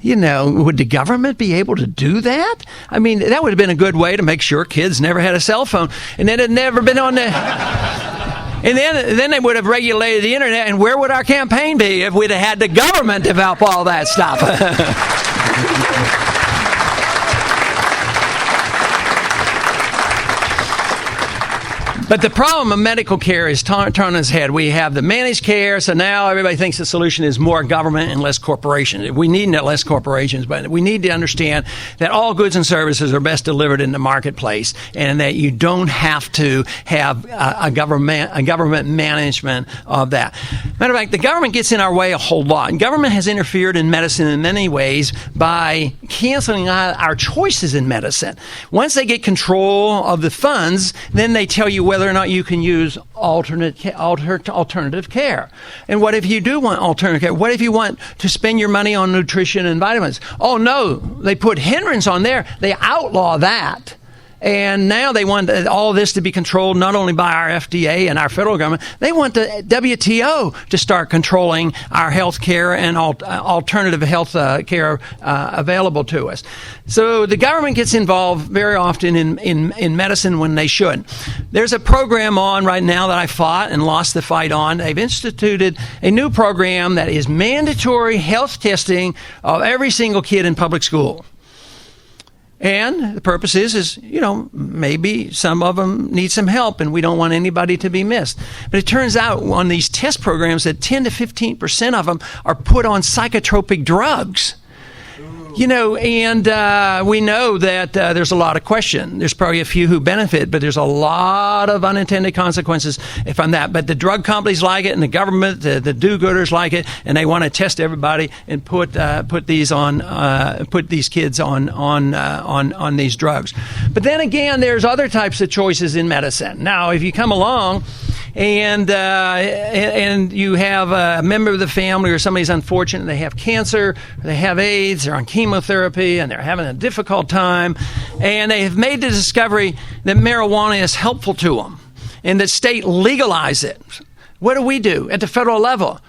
You know, would the government be able to do that? I mean, that would have been a good way to make sure kids never had a cell phone, and it had never been on the... And then they would have regulated the internet, and where would our campaign be if we'd have had the government develop all that stuff? But the problem of medical care is turned on its head. We have the managed care, so now everybody thinks the solution is more government and less corporations. We need less corporations, but we need to understand that all goods and services are best delivered in the marketplace, and that you don't have to have a government management of that. Matter of fact, the government gets in our way a whole lot. And government has interfered in medicine in many ways by canceling out our choices in medicine. Once they get control of the funds, then they tell you whether or not you can use alternative care. And what if you do want alternative care? What if you want to spend your money on nutrition and vitamins? Oh, no, they put hindrance on there. They outlaw that. And now they want all this to be controlled not only by our FDA and our federal government, they want the WTO to start controlling our health care and alternative health care available to us. So the government gets involved very often in medicine when they should. There's a program on right now that I fought and lost the fight on. They've instituted a new program that is mandatory health testing of every single kid in public school. And the purpose is, maybe some of them need some help, and we don't want anybody to be missed. But it turns out on these test programs that 10 to 15% of them are put on psychotropic drugs. And we know that there's a lot of question. There's probably a few who benefit, but there's a lot of unintended consequences from that. But the drug companies like it, and the government, the do-gooders like it, and they want to test everybody and put these kids on these drugs. But then again, there's other types of choices in medicine. Now, if you come along and you have a member of the family or somebody's unfortunate, they have cancer, or they have AIDS, they're on chemotherapy, and they're having a difficult time, and they have made the discovery that marijuana is helpful to them, and the state legalized it. What do at the federal level?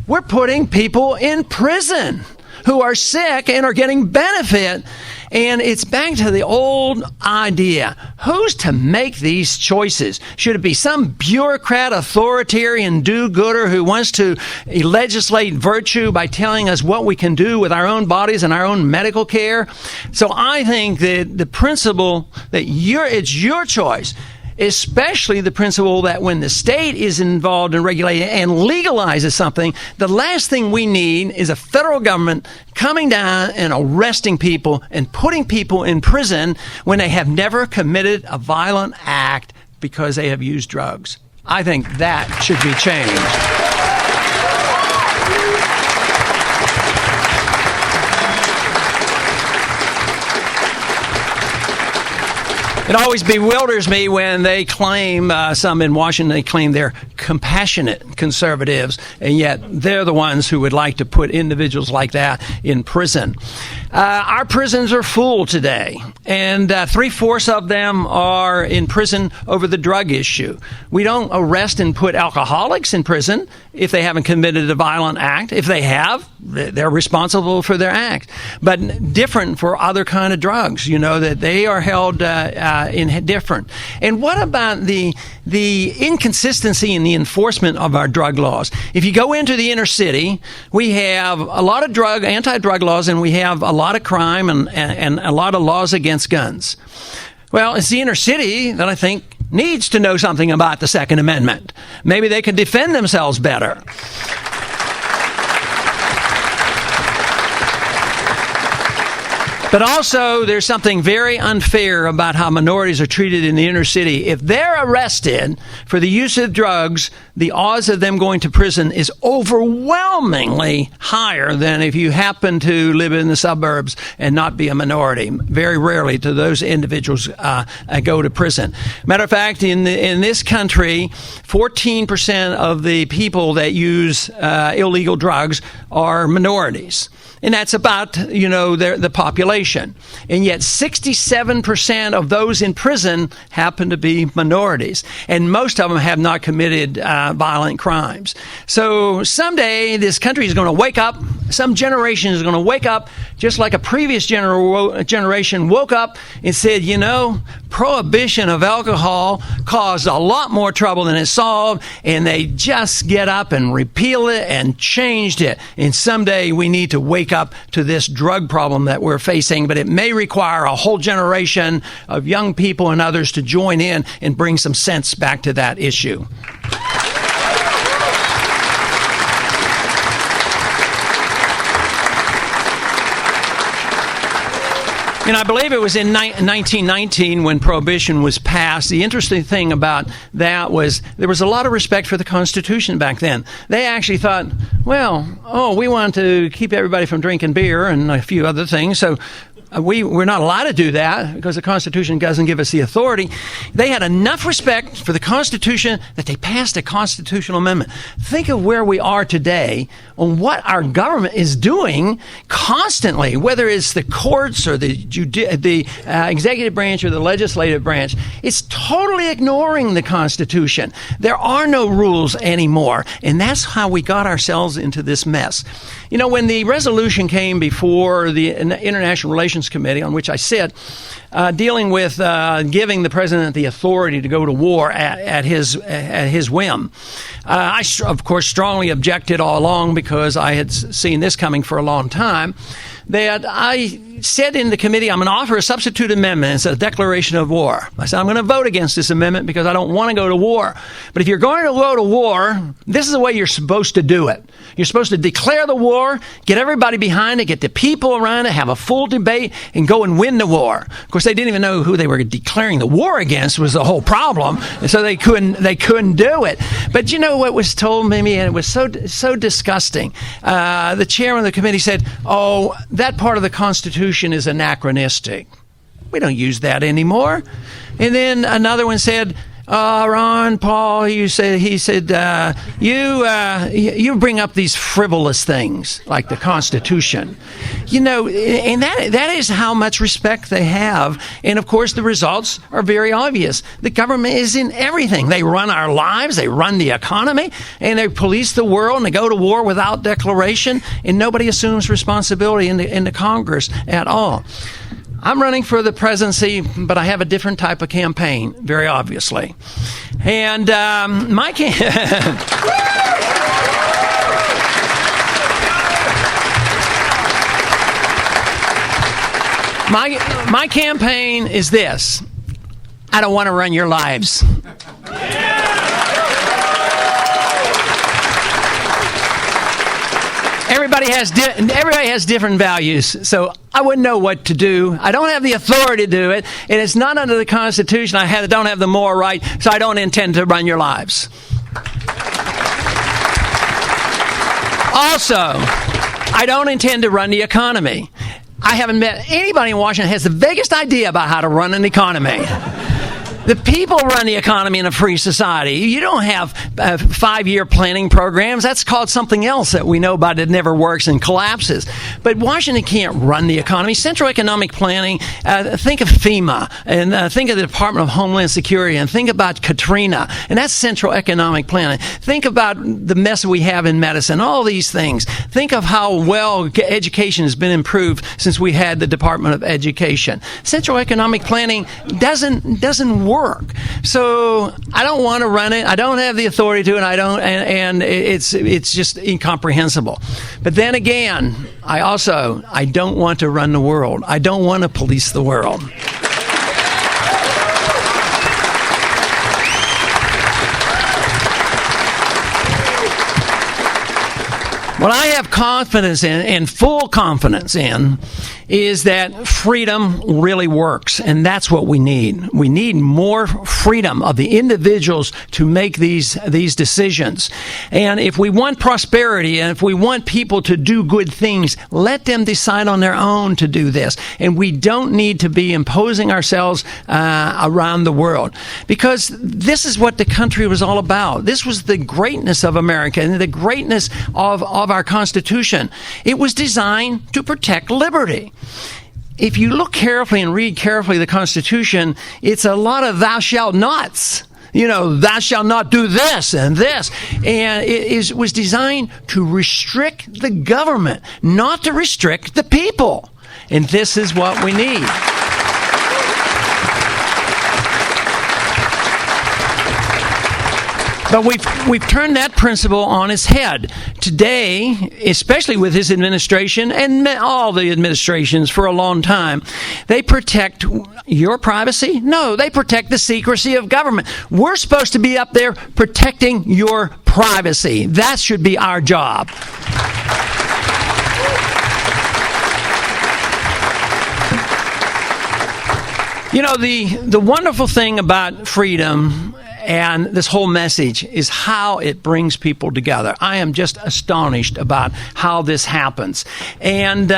We're putting people in prison who are sick and are getting benefit. And it's back to the old idea. Who's to make these choices? Should it be some bureaucrat, authoritarian do-gooder who wants to legislate virtue by telling us what we can do with our own bodies and our own medical care? So I think that the principle that it's your choice, especially the principle that when the state is involved in regulating and legalizes something, the last thing we need is a federal government coming down and arresting people and putting people in prison when they have never committed a violent act, because they have used drugs. I think that should be changed. It always bewilders me when they claim, some in Washington, they claim they're compassionate conservatives, and yet they're the ones who would like to put individuals like that in prison. Our prisons are full today, and 3/4 of them are in prison over the drug issue. We don't arrest and put alcoholics in prison if they haven't committed a violent act. If they have, they're responsible for their act. But different for other kind of drugs, that they are held in different. And what about the inconsistency in the enforcement of our drug laws? If you go into the inner city, we have a lot of anti-drug laws, and we have a lot of crime and a lot of laws against guns. Well, it's the inner city that I think needs to know something about the Second Amendment. Maybe they can defend themselves better. But also, there's something very unfair about how minorities are treated in the inner city. If they're arrested for the use of drugs, the odds of them going to prison is overwhelmingly higher than if you happen to live in the suburbs and not be a minority. Very rarely do those individuals go to prison. Matter of fact, in this country, 14% of the people that use illegal drugs are minorities. And that's about, the population. And yet 67% of those in prison happen to be minorities. And most of them have not committed violent crimes. So someday this country is going to wake up. Some generation is going to wake up just like a previous generation woke up and said, prohibition of alcohol caused a lot more trouble than it solved. And they just get up and repeal it and changed it. And someday we need to wake up to this drug problem that we're facing, but it may require a whole generation of young people and others to join in and bring some sense back to that issue. I believe it was in 1919 when Prohibition was passed. The interesting thing about that was there was a lot of respect for the Constitution back then. They actually thought, we want to keep everybody from drinking beer and a few other things, so we're not allowed to do that because the Constitution doesn't give us the authority. They had enough respect for the Constitution that they passed a constitutional amendment. Think of where we are today on what our government is doing constantly, whether it's the courts or the executive branch or the legislative branch. It's totally ignoring the Constitution. There are no rules anymore, and that's how we got ourselves into this mess. When the resolution came before the International Relations Committee, on which I sit, dealing with giving the president the authority to go to war at his whim. I, of course, strongly objected all along because I had seen this coming for a long time. That I said in the committee, I'm going to offer a substitute amendment. It's a declaration of war. I said, I'm going to vote against this amendment because I don't want to go to war. But if you're going to go to war, this is the way you're supposed to do it. You're supposed to declare the war, get everybody behind it, get the people around it, have a full debate, and go and win the war. Of course, they didn't even know who they were declaring the war against was the whole problem, and so they couldn't do it. But what was told me, and it was so disgusting. The chairman of the committee said, that part of the Constitution is anachronistic. We don't use that anymore. And then another one said, Ron Paul, he said, you bring up these frivolous things like the Constitution. And that is how much respect they have. And of course, the results are very obvious. The government is in everything. They run our lives, they run the economy, and they police the world, and they go to war without declaration, and nobody assumes responsibility in the Congress at all. I'm running for the presidency, but I have a different type of campaign, very obviously. And my campaign is this: I don't want to run your lives. everybody has different values, so I wouldn't know what to do. I don't have the authority to do it, and it's not under the Constitution. I don't have the moral right, so I don't intend to run your lives. Also, I don't intend to run the economy. I haven't met anybody in Washington who has the vaguest idea about how to run an economy. The people run the economy in a free society. You don't have 5-year planning programs. That's called something else that we know about that never works and collapses. But Washington can't run the economy. Central economic planning, think of FEMA, and think of the Department of Homeland Security, and think about Katrina, and that's central economic planning. Think about the mess we have in medicine, all these things. Think of how well education has been improved since we had the Department of Education. Central economic planning doesn't work. So I don't want to run it. I don't have the authority to, and it's just incomprehensible. But then again, I don't want to run the world. I don't want to police the world. What I have confidence in, and full confidence in, is that freedom really works, and that's what we need. We need more freedom of the individuals to make these decisions. And if we want prosperity, and if we want people to do good things, let them decide on their own to do this. And we don't need to be imposing ourselves around the world, because this is what the country was all about. This was the greatness of America and the greatness of our Constitution. It was designed to protect liberty. If you look carefully and read carefully the Constitution, it's a lot of thou shalt nots. Thou shalt not do this and this. And it was designed to restrict the government, not to restrict the people. And this is what we need. But we've turned that principle on its head. Today, especially with this administration and all the administrations for a long time, they protect your privacy? No, they protect the secrecy of government. We're supposed to be up there protecting your privacy. That should be our job. The wonderful thing about freedom and this whole message is how it brings people together. I am just astonished about how this happens. And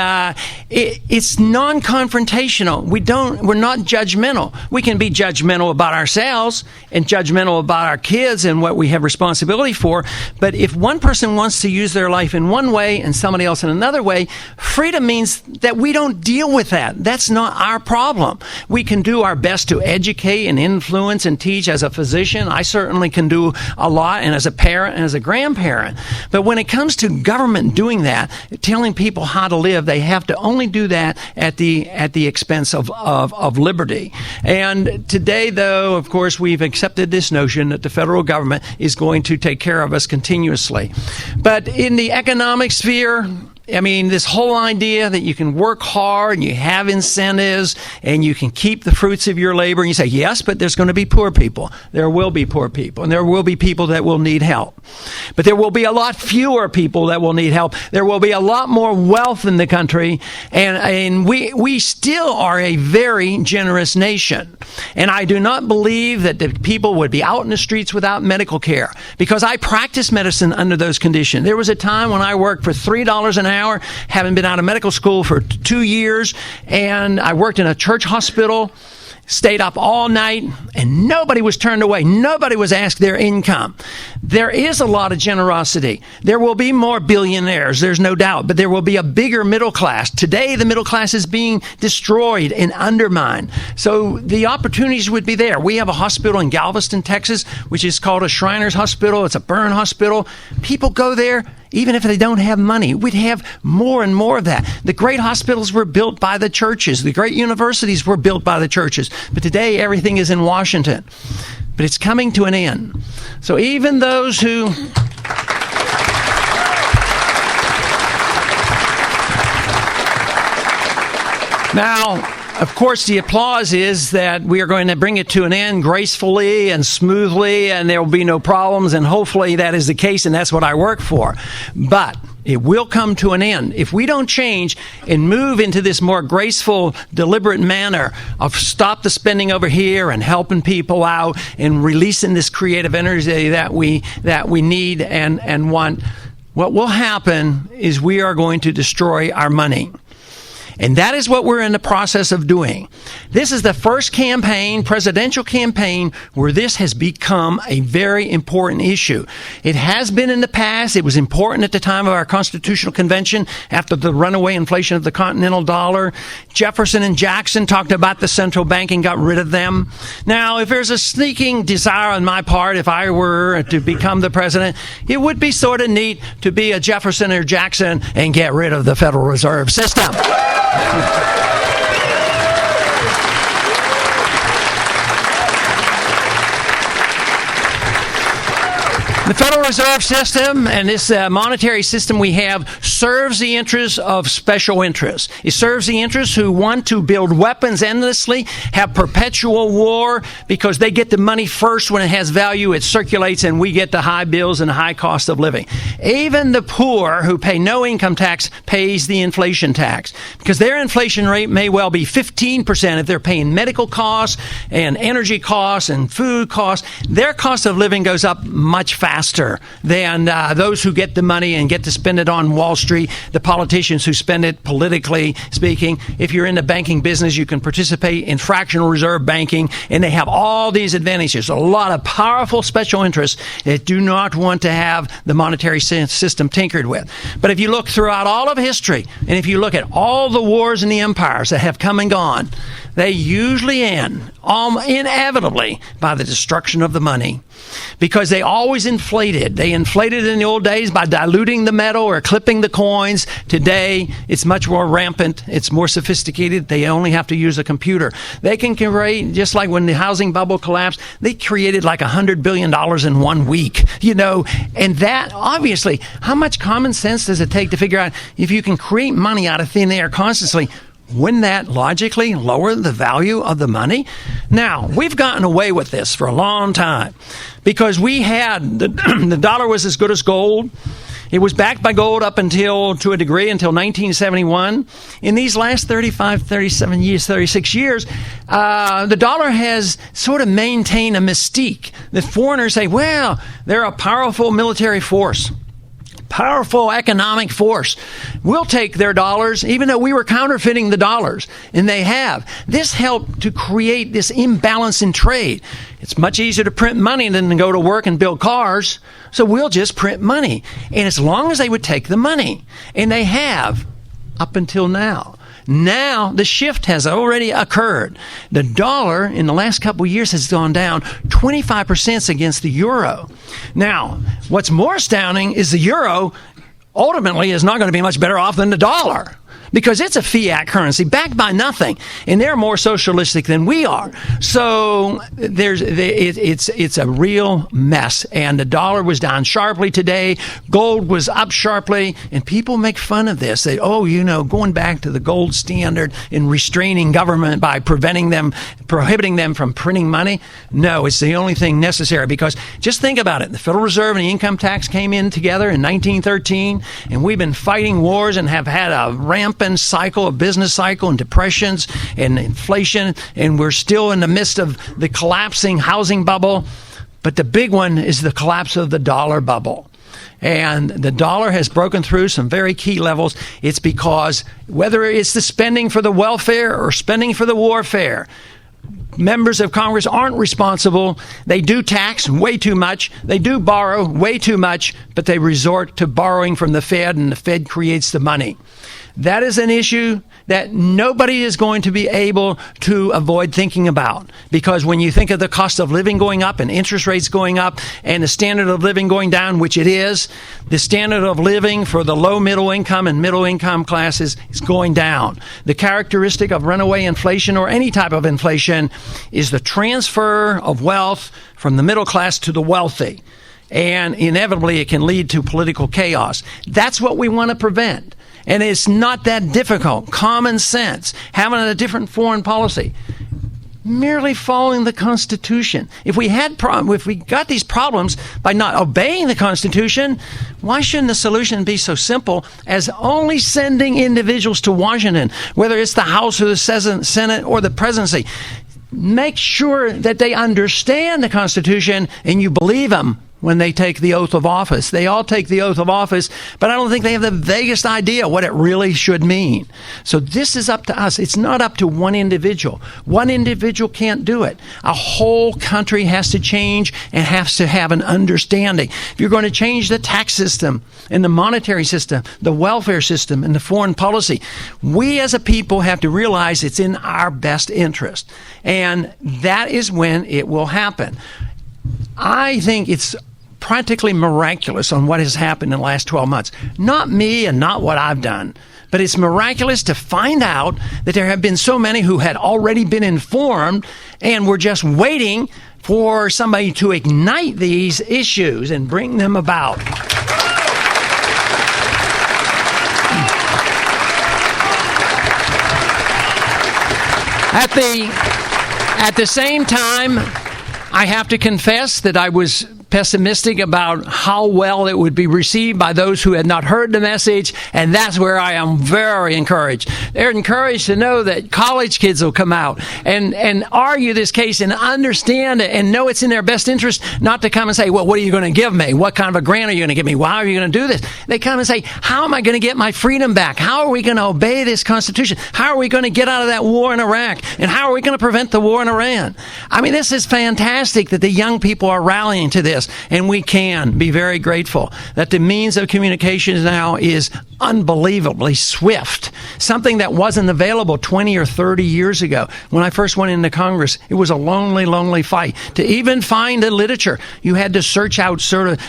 it's non-confrontational. We're not judgmental. We can be judgmental about ourselves and judgmental about our kids and what we have responsibility for. But if one person wants to use their life in one way and somebody else in another way, freedom means that we don't deal with that. That's not our problem. We can do our best to educate and influence and teach as a physician. I certainly can do a lot, and as a parent and as a grandparent. But when it comes to government doing that, telling people how to live, they have to only do that at the expense of liberty. And today, though, of course, we've accepted this notion that the federal government is going to take care of us continuously. But in the economic sphere, this whole idea that you can work hard and you have incentives and you can keep the fruits of your labor, and you say, yes, but there's going to be poor people. There will be poor people, and there will be people that will need help. But there will be a lot fewer people that will need help. There will be a lot more wealth in the country, and we still are a very generous nation. And I do not believe that the people would be out in the streets without medical care, because I practiced medicine under those conditions. There was a time when I worked for $3 an hour, having been out of medical school for 2 years, and I worked in a church hospital, stayed up all night, and nobody was turned away. Nobody was asked their income. There is a lot of generosity. There will be more billionaires, there's no doubt, but there will be a bigger middle class. Today, the middle class is being destroyed and undermined. So the opportunities would be there. We have a hospital in Galveston, Texas, which is called a Shriners Hospital. It's a burn hospital. People go there even if they don't have money. We'd have more and more of that. The great hospitals were built by the churches. The great universities were built by the churches. But today, everything is in Washington. But it's coming to an end. So even those who... Now, of course, the applause is that we are going to bring it to an end gracefully and smoothly, and there will be no problems, and hopefully that is the case, and that's what I work for. But It will come to an end. If we don't change and move into this more graceful, deliberate manner of stop the spending over here and helping people out and releasing this creative energy that we need and want, what will happen is we are going to destroy our money. And that is what we're in the process of doing. This is the first presidential campaign, where this has become a very important issue. It has been in the past. It was important at the time of our Constitutional Convention after the runaway inflation of the continental dollar. Jefferson and Jackson talked about the central bank and got rid of them. Now, if there's a sneaking desire on my part, if I were to become the president, it would be sort of neat to be a Jefferson or Jackson and get rid of the Federal Reserve System. The Federal Reserve System and this monetary system we have serves the interests of special interests. It serves the interests who want to build weapons endlessly, have perpetual war, because they get the money first when it has value, it circulates, and we get the high bills and the high cost of living. Even the poor who pay no income tax pays the inflation tax, because their inflation rate may well be 15% if they're paying medical costs and energy costs and food costs. Their cost of living goes up much faster than those who get the money and get to spend it on Wall Street, the politicians who spend it politically speaking. If you're in the banking business, you can participate in fractional reserve banking, and they have all these advantages. A lot of powerful special interests that do not want to have the monetary system tinkered with. But if you look throughout all of history, and if you look at all the wars and the empires that have come and gone, they usually end inevitably by the destruction of the money, because they always inflated. They inflated in the old days by diluting the metal or clipping the coins. Today, it's much more rampant. It's more sophisticated. They only have to use a computer. They can create, just like when the housing bubble collapsed, they created like $100 billion in 1 week, and that, obviously, how much common sense does it take to figure out if you can create money out of thin air constantly? Wouldn't that logically lower the value of the money? Now, we've gotten away with this for a long time because we had the dollar was as good as gold. It was backed by gold up until 1971. In these last 36 years, the dollar has sort of maintained a mystique. The foreigners say, well, they're a powerful military force, powerful economic force. We'll take their dollars, even though we were counterfeiting the dollars, and they have. This helped to create this imbalance in trade. It's much easier to print money than to go to work and build cars, so we'll just print money. And as long as they would take the money, and they have up until now. Now, the shift has already occurred. The dollar in the last couple of years has gone down 25% against the euro. Now, what's more astounding is the euro ultimately is not going to be much better off than the dollar, because it's a fiat currency backed by nothing, and they're more socialistic than we are. So it's a real mess, and the dollar was down sharply today. Gold was up sharply, and people make fun of this. They, going back to the gold standard and restraining government by prohibiting them from printing money. No, it's the only thing necessary, because just think about it. The Federal Reserve and the income tax came in together in 1913, and we've been fighting wars and have had a rampant cycle, a business cycle, and depressions and inflation, and we're still in the midst of the collapsing housing bubble. But the big one is the collapse of the dollar bubble. And the dollar has broken through some very key levels. It's because whether it's the spending for the welfare or spending for the warfare, members of Congress aren't responsible. They do tax way too much. They do borrow way too much, but they resort to borrowing from the Fed, and the Fed creates the money. That is an issue that nobody is going to be able to avoid thinking about, because when you think of the cost of living going up and interest rates going up and the standard of living going down, which it is, the standard of living for the low middle income and middle income classes is going down. The characteristic of runaway inflation, or any type of inflation, is the transfer of wealth from the middle class to the wealthy. And inevitably it can lead to political chaos. That's what we want to prevent. And it's not that difficult. Common sense. Having a different foreign policy. merely following the Constitution. If we got these problems by not obeying the Constitution, why shouldn't the solution be so simple as only sending individuals to Washington, whether it's the House or the Senate or the presidency? Make sure that they understand the Constitution and you believe them when they take the oath of office. They all take the oath of office, but I don't think they have the vaguest idea what it really should mean. So this is up to us. It's not up to one individual. One individual can't do it. A whole country has to change and has to have an understanding. If you're going to change the tax system and the monetary system, the welfare system, and the foreign policy, we as a people have to realize it's in our best interest. And that is when it will happen. I think it's practically miraculous on what has happened in the last 12 months. Not me and not what I've done, but it's miraculous to find out that there have been so many who had already been informed and were just waiting for somebody to ignite these issues and bring them about. At the same time, I have to confess that I was pessimistic about how well it would be received by those who had not heard the message, and that's where I am very encouraged. They're encouraged to know that college kids will come out and argue this case and understand it and know it's in their best interest, not to come and say, well, what are you going to give me? What kind of a grant are you going to give me? Why are you going to do this? They come and say, how am I going to get my freedom back? How are we going to obey this Constitution? How are we going to get out of that war in Iraq? And how are we going to prevent the war in Iran? I mean, this is fantastic that the young people are rallying to this. And we can be very grateful that the means of communication now is unbelievably swift. Something that wasn't available 20 or 30 years ago. When I first went into Congress, it was a lonely, lonely fight. To even find the literature, you had to search out sort of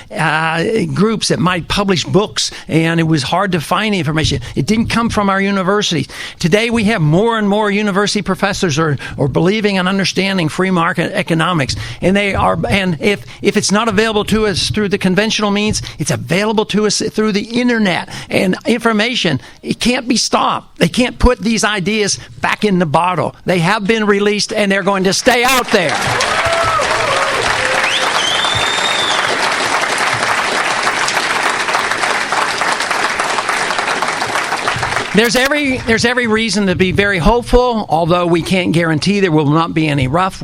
groups that might publish books, and it was hard to find the information. It didn't come from our universities. Today we have more and more university professors are believing and understanding free market economics. And they are, and if it's not available to us through the conventional means, it's available to us through the internet. And information, it can't be stopped. They can't put these ideas back in the bottle. They have been released and they're going to stay out there. There's every reason to be very hopeful, although we can't guarantee there will not be any rough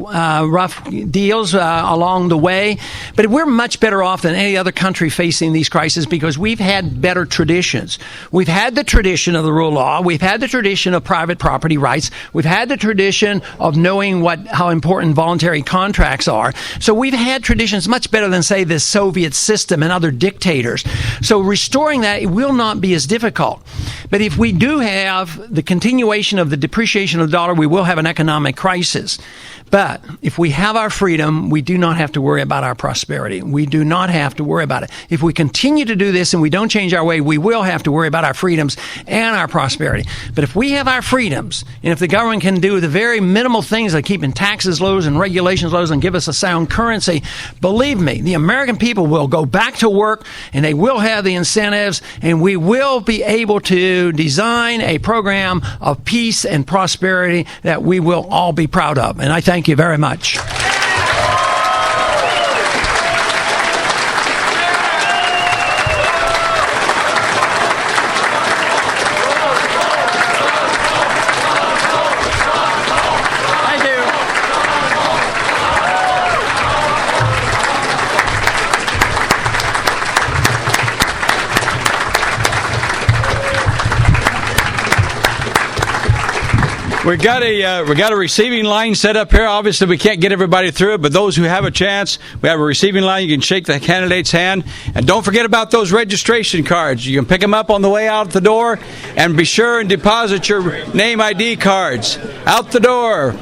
deals along the way. But we're much better off than any other country facing these crises because we've had better traditions. We've had the tradition of the rule of law. We've had the tradition of private property rights. We've had the tradition of knowing how important voluntary contracts are. So we've had traditions much better than, say, the Soviet system and other dictators. So restoring that, it will not be as difficult. But if we do have the continuation of the depreciation of the dollar, we will have an economic crisis. But if we have our freedom, we do not have to worry about our prosperity. We do not have to worry about it. If we continue to do this and we don't change our way, we will have to worry about our freedoms and our prosperity. But if we have our freedoms, and if the government can do the very minimal things like keeping taxes low and regulations low and give us a sound currency, believe me, the American people will go back to work and they will have the incentives and we will be able to design a program of peace and prosperity that we will all be proud of. And I thank you very much. We got a receiving line set up here. Obviously, we can't get everybody through it, but those who have a chance, we have a receiving line. You can shake the candidate's hand. And don't forget about those registration cards. You can pick them up on the way out the door, and be sure and deposit your name ID cards out the door.